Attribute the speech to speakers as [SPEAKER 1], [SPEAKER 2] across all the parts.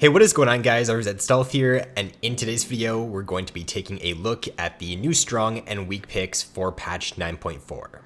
[SPEAKER 1] Hey, what is going on guys, RvzStealth here, and in today's video, we're going to be taking a look at the new strong and weak picks for patch 9.4.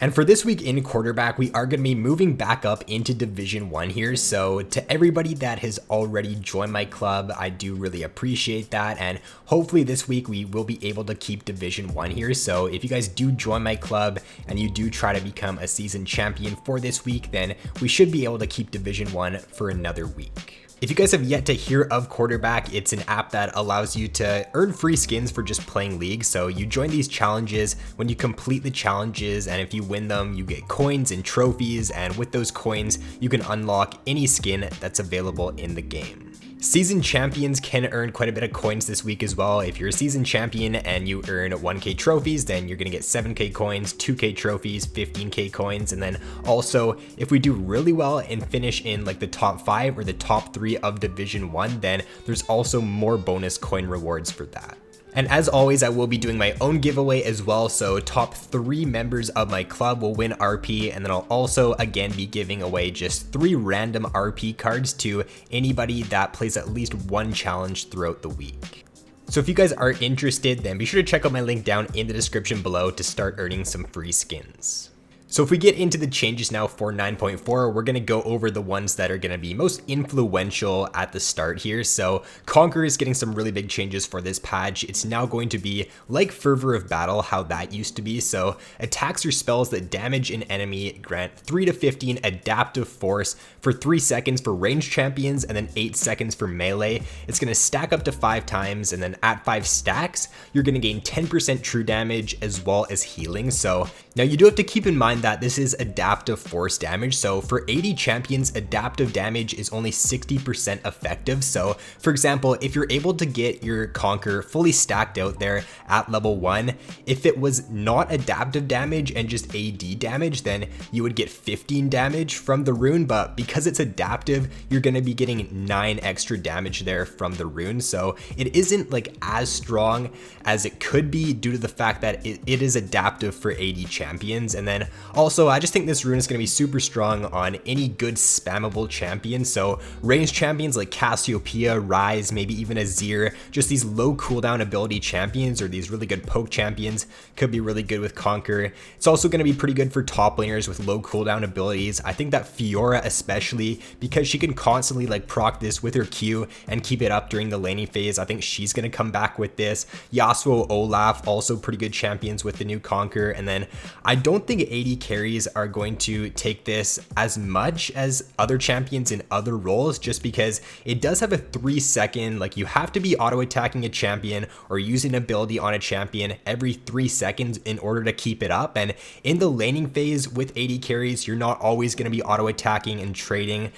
[SPEAKER 1] And for this week in quarterback, we are going to be moving back up into Division 1 here. So to everybody that has already joined my club, I do really appreciate that. And hopefully this week we will be able to keep Division 1 here. So if you guys do join my club and you do try to become a season champion for this week, then we should be able to keep Division 1 for another week. If you guys have yet to hear of Quarterback, it's an app that allows you to earn free skins for just playing League. So you join these challenges. When you complete the challenges and if you win them, you get coins and trophies, and with those coins you can unlock any skin that's available in the game. Season champions can earn quite a bit of coins this week as well. If you're a season champion and you earn 1k trophies, then you're gonna get 7k coins, 2k trophies, 15k coins, and then also if we do really well and finish in like the top 5 or the top 3 of Division 1, then there's also more bonus coin rewards for that. And as always, I will be doing my own giveaway as well, so top 3 members of my club will win RP, and then I'll also again be giving away just 3 random RP cards to anybody that plays at least one challenge throughout the week. So if you guys are interested, then be sure to check out my link down in the description below to start earning some free skins. So if we get into the changes now for 9.4, we're going to go over the ones that are going to be most influential at the start here. So Conqueror is getting some really big changes for this patch. It's now going to be like Fervor of Battle, how that used to be. So attacks or spells that damage an enemy grant 3 to 15 adaptive force for 3 seconds for ranged champions and then 8 seconds for melee. It's going to stack up to 5 times, and then at 5 stacks, you're going to gain 10% true damage as well as healing. So now you do have to keep in mind that this is adaptive force damage. So for AD champions, adaptive damage is only 60% effective. So for example, if you're able to get your Conqueror fully stacked out there at level 1, if it was not adaptive damage and just AD damage, then you would get 15 damage from the rune, but because it's adaptive, you're going to be getting 9 extra damage there from the rune. So it isn't like as strong as it could be due to the fact that it is adaptive for AD champions. And then also, I just think this rune is going to be super strong on any good spammable champion. So ranged champions like Cassiopeia, Ryze, maybe even Azir, just these low cooldown ability champions or these really good poke champions could be really good with Conqueror. It's also going to be pretty good for top laners with low cooldown abilities. I think that Fiora especially, because she can constantly like proc this with her Q and keep it up during the laning phase. I think she's going to come back with this. Yasuo, Olaf, also pretty good champions with the new Conqueror. And then I don't think AD carries are going to take this as much as other champions in other roles, just because it does have a 3-second, like you have to be auto attacking a champion or using an ability on a champion every 3 seconds in order to keep it up. And in the laning phase with AD carries, you're not always going to be auto attacking and trading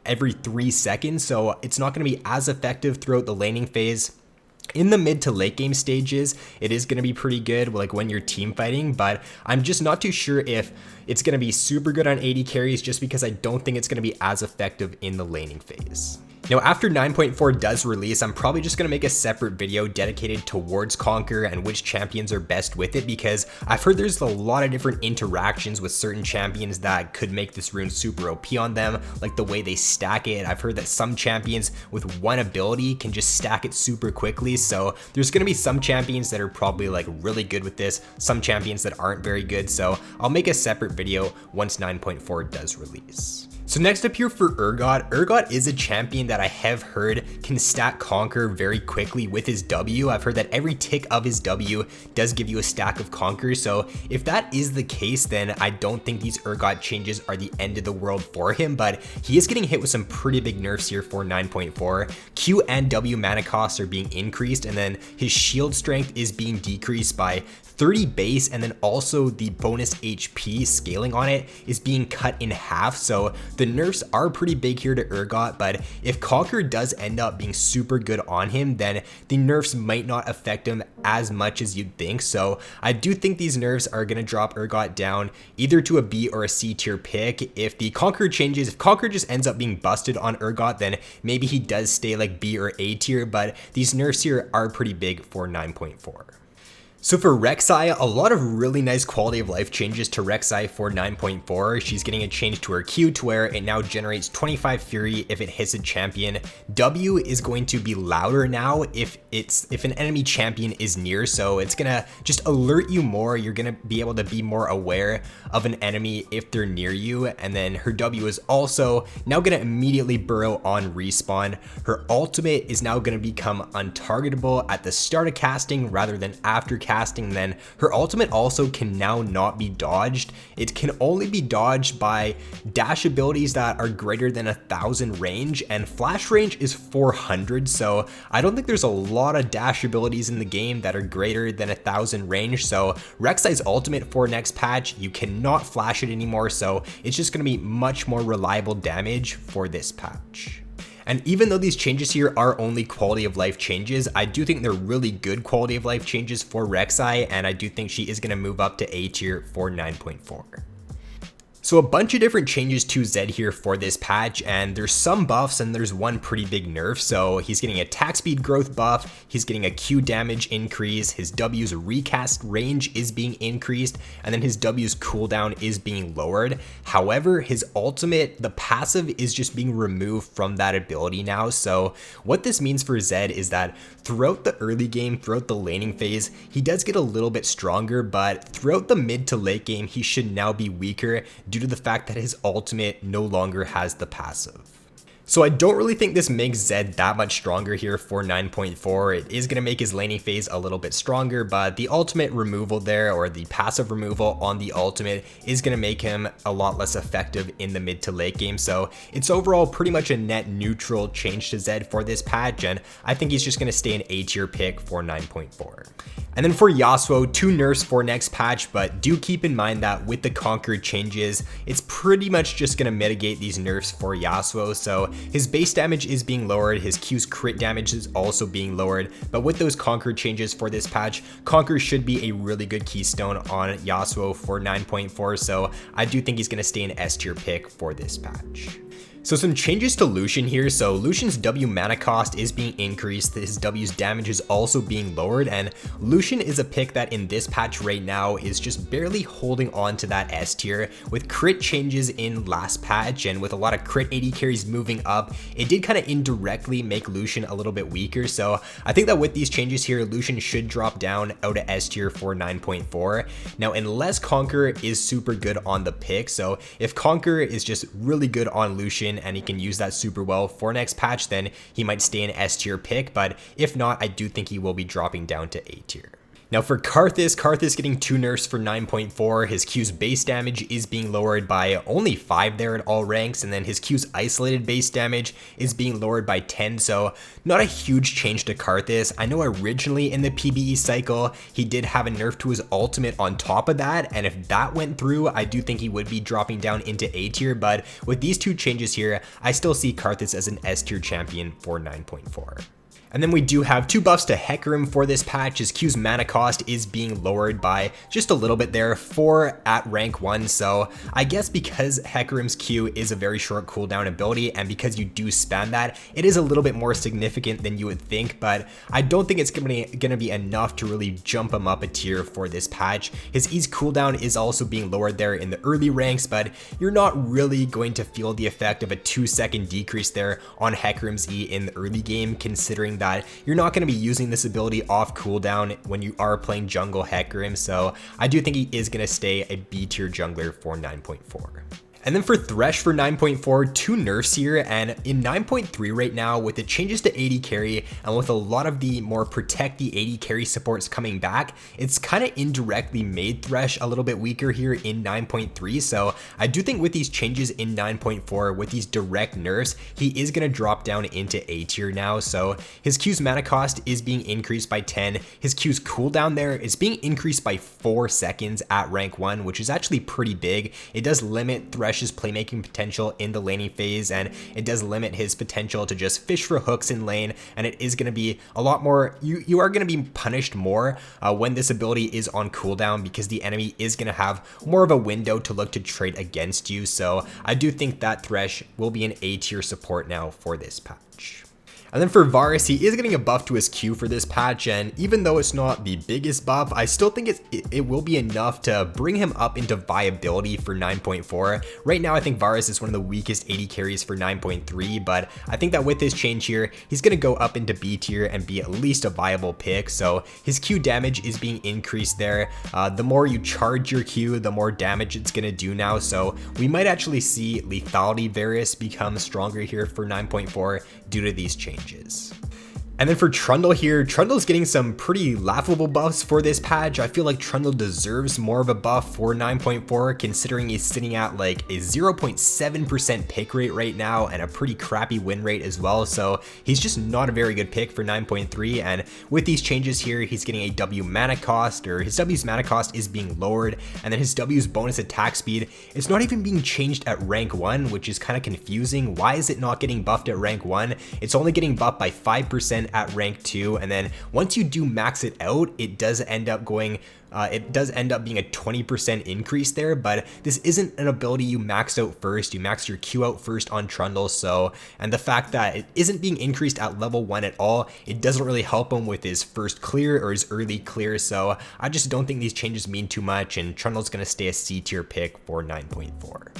[SPEAKER 1] every 3 seconds, so it's not going to be as effective throughout the laning phase. In the mid to late game stages, it is going to be pretty good, like when you're team fighting, but I'm just not too sure if it's going to be super good on AD carries, just because I don't think it's going to be as effective in the laning phase. Now, after 9.4 does release, I'm probably just going to make a separate video dedicated towards Conqueror and which champions are best with it, because I've heard there's a lot of different interactions with certain champions that could make this rune super OP on them, like the way they stack it. I've heard that some champions with one ability can just stack it super quickly, so there's going to be some champions that are probably like really good with this, some champions that aren't very good, so I'll make a separate video once 9.4 does release. So next up here for Urgot. Urgot is a champion that I have heard can stack Conqueror very quickly with his W. I've heard that every tick of his W does give you a stack of Conqueror. So if that is the case, then I don't think these Urgot changes are the end of the world for him, but he is getting hit with some pretty big nerfs here for 9.4. Q and W mana costs are being increased, and then his shield strength is being decreased by 30 base, and then also the bonus HP scaling on it is being cut in half. So the nerfs are pretty big here to Urgot, but if Conqueror does end up being super good on him, then the nerfs might not affect him as much as you'd think. So I do think these nerfs are going to drop Urgot down either to a B or a C tier pick. If the Conqueror changes, if Conqueror just ends up being busted on Urgot, then maybe he does stay like B or A tier, but these nerfs here are pretty big for 9.4. So for Reksai, a lot of really nice quality of life changes to Reksai for 9.4. She's getting a change to her Q to where it now generates 25 Fury if it hits a champion. W is going to be louder now if an enemy champion is near, so it's gonna just alert you more. You're gonna be able to be more aware of an enemy if they're near you. And then her W is also now gonna immediately burrow on respawn. Her ultimate is now gonna become untargetable at the start of casting rather than after casting. Then her ultimate also can now not be dodged. It can only be dodged by dash abilities that are greater than 1,000 range, and flash range is 400, so I don't think there's a lot of dash abilities in the game that are greater than 1,000 range. So Reksai's ultimate for next patch, you cannot flash it anymore, so it's just going to be much more reliable damage for this patch. And even though these changes here are only quality of life changes, I do think they're really good quality of life changes for Reksai, and I do think she is going to move up to A tier for 9.4. So a bunch of different changes to Zed here for this patch, and there's some buffs and there's one pretty big nerf. So he's getting attack speed growth buff, he's getting a Q damage increase, his W's recast range is being increased, and then his W's cooldown is being lowered. However, his ultimate, the passive, is just being removed from that ability now. So what this means for Zed is that throughout the early game, throughout the laning phase, he does get a little bit stronger, but throughout the mid to late game, he should now be weaker due to the fact that his ultimate no longer has the passive. So I don't really think this makes Zed that much stronger here for 9.4. It is going to make his laning phase a little bit stronger, but the ultimate removal there, or the passive removal on the ultimate, is going to make him a lot less effective in the mid to late game. So it's overall pretty much a net neutral change to Zed for this patch, and I think he's just going to stay an A tier pick for 9.4. And then for Yasuo, 2 nerfs for next patch, but do keep in mind that with the Conqueror changes, it's pretty much just going to mitigate these nerfs for Yasuo. So his base damage is being lowered, his Q's crit damage is also being lowered, but with those Conqueror changes for this patch, Conqueror should be a really good keystone on Yasuo for 9.4, so I do think he's going to stay an S tier pick for this patch. So some changes to Lucian here. So Lucian's W mana cost is being increased, his W's damage is also being lowered, and Lucian is a pick that in this patch right now is just barely holding on to that S tier. With crit changes in last patch and with a lot of crit AD carries moving up, it did kind of indirectly make Lucian a little bit weaker. So I think that with these changes here, Lucian should drop down out of S tier for 9.4. Now, unless Conqueror is super good on the pick, so if Conqueror is just really good on Lucian and he can use that super well for next patch, then he might stay an S tier pick, but if not, I do think he will be dropping down to A tier. Now for Karthus getting 2 nerfs for 9.4, his Q's base damage is being lowered by only 5 there at all ranks, and then his Q's isolated base damage is being lowered by 10, so not a huge change to Karthus. I know originally in the PBE cycle, he did have a nerf to his ultimate on top of that, and if that went through, I do think he would be dropping down into A tier, but with these 2 changes here, I still see Karthus as an S tier champion for 9.4. And then we do have 2 buffs to Hecarim for this patch. His Q's mana cost is being lowered by just a little bit there, 4 at rank 1. So I guess because Hecarim's Q is a very short cooldown ability, and because you do spam that, it is a little bit more significant than you would think, but I don't think it's gonna be enough to really jump him up a tier for this patch. His E's cooldown is also being lowered there in the early ranks, but you're not really going to feel the effect of a 2-second decrease there on Hecarim's E in the early game, considering that you're not going to be using this ability off cooldown when you are playing jungle Hecarim, so I do think he is going to stay a B tier jungler for 9.4. And then for Thresh for 9.4, 2 nerfs here, and in 9.3 right now, with the changes to AD carry and with a lot of the more protect the AD carry supports coming back, it's kind of indirectly made Thresh a little bit weaker here in 9.3. So I do think with these changes in 9.4, with these direct nerfs, he is going to drop down into A tier now. So his Q's mana cost is being increased by 10. His Q's cooldown there is being increased by 4 seconds at rank 1, which is actually pretty big. It does limit Thresh's playmaking potential in the laning phase, and it does limit his potential to just fish for hooks in lane, and it is going to be a lot more, you are going to be punished more when this ability is on cooldown, because the enemy is going to have more of a window to look to trade against you. So I do think that Thresh will be an A tier support now for this patch. And then for Varus, he is getting a buff to his Q for this patch, and even though it's not the biggest buff, I still think it will be enough to bring him up into viability for 9.4. Right now, I think Varus is one of the weakest AD carries for 9.3, but I think that with this change here, he's going to go up into B tier and be at least a viable pick. So his Q damage is being increased there. The more you charge your Q, the more damage it's going to do now. So we might actually see lethality Varus become stronger here for 9.4 due to these changes. And then for Trundle here, Trundle's getting some pretty laughable buffs for this patch. I feel like Trundle deserves more of a buff for 9.4, considering he's sitting at like a 0.7% pick rate right now and a pretty crappy win rate as well. So he's just not a very good pick for 9.3. And with these changes here, he's getting a W mana cost, or his W's mana cost is being lowered. And then his W's bonus attack speed is not even being changed at rank 1, which is kind of confusing. Why is it not getting buffed at rank 1? It's only getting buffed by 5% at rank 2, and then once you do max it out, it does end up being a 20% increase there, but this isn't an ability you maxed out first. You maxed your Q out first on Trundle, so, and the fact that it isn't being increased at level 1 at all, it doesn't really help him with his first clear or his early clear, so I just don't think these changes mean too much, and Trundle's gonna stay a C tier pick for 9.4.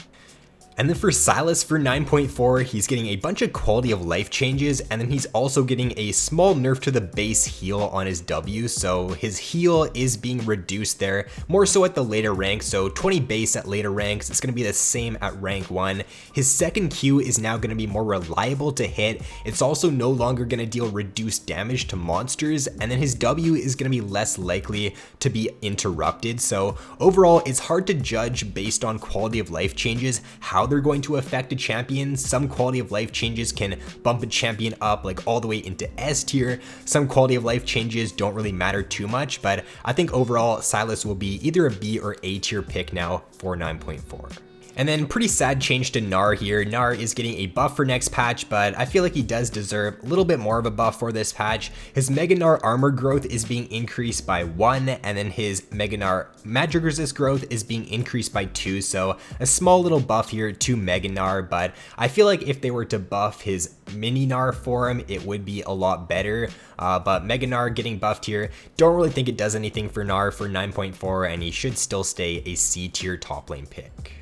[SPEAKER 1] And then for Sylas for 9.4, he's getting a bunch of quality of life changes, and then he's also getting a small nerf to the base heal on his W, so his heal is being reduced there, more so at the later ranks, so 20 base at later ranks, it's going to be the same at rank 1. His second Q is now going to be more reliable to hit, it's also no longer going to deal reduced damage to monsters, and then his W is going to be less likely to be interrupted, so overall it's hard to judge based on quality of life changes how they're going to affect a champion. Some quality of life changes can bump a champion up like all the way into S tier. Some quality of life changes don't really matter too much, but I think overall Sylas will be either a B or A tier pick now for 9.4. And then pretty sad change to Gnar here. Gnar is getting a buff for next patch, but I feel like he does deserve a little bit more of a buff for this patch. His Mega Gnar armor growth is being increased by 1, and then his Mega Gnar magic resist growth is being increased by 2, so a small little buff here to Mega Gnar, but I feel like if they were to buff his Mini Gnar for him, it would be a lot better. But Mega Gnar getting buffed here, don't really think it does anything for Gnar for 9.4, and he should still stay a C tier top lane pick.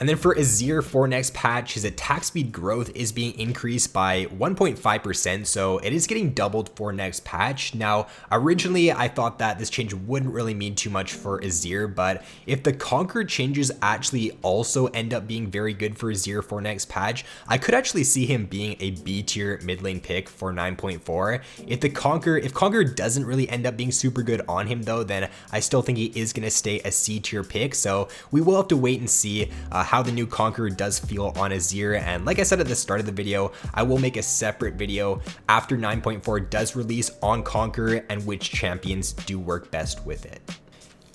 [SPEAKER 1] And then for Azir for next patch, his attack speed growth is being increased by 1.5%, so it is getting doubled for next patch. Now, originally I thought that this change wouldn't really mean too much for Azir, but if the Conqueror changes actually also end up being very good for Azir for next patch, I could actually see him being a B tier mid lane pick for 9.4. If Conqueror doesn't really end up being super good on him though, then I still think he is going to stay a C tier pick, so we will have to wait and see how the new Conqueror does feel on Azir. And like I said at the start of the video, I will make a separate video after 9.4 does release on Conqueror and which champions do work best with it.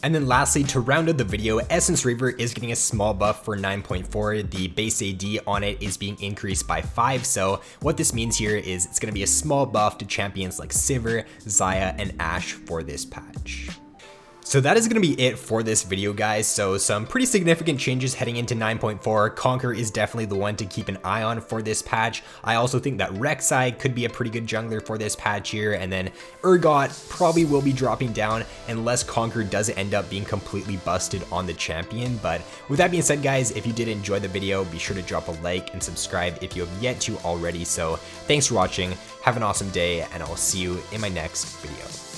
[SPEAKER 1] And then lastly, to round out the video, Essence Reaver is getting a small buff for 9.4. The base AD on it is being increased by 5, so what this means here is it's going to be a small buff to champions like Sivir, Xayah, and Ashe for this patch. So that is going to be it for this video, guys. So some pretty significant changes heading into 9.4. Conqueror is definitely the one to keep an eye on for this patch. I also think that Reksai could be a pretty good jungler for this patch here, and then Urgot probably will be dropping down unless Conqueror does end up being completely busted on the champion. But with that being said, guys, if you did enjoy the video, be sure to drop a like and subscribe if you have yet to already. So thanks for watching, have an awesome day, and I'll see you in my next video.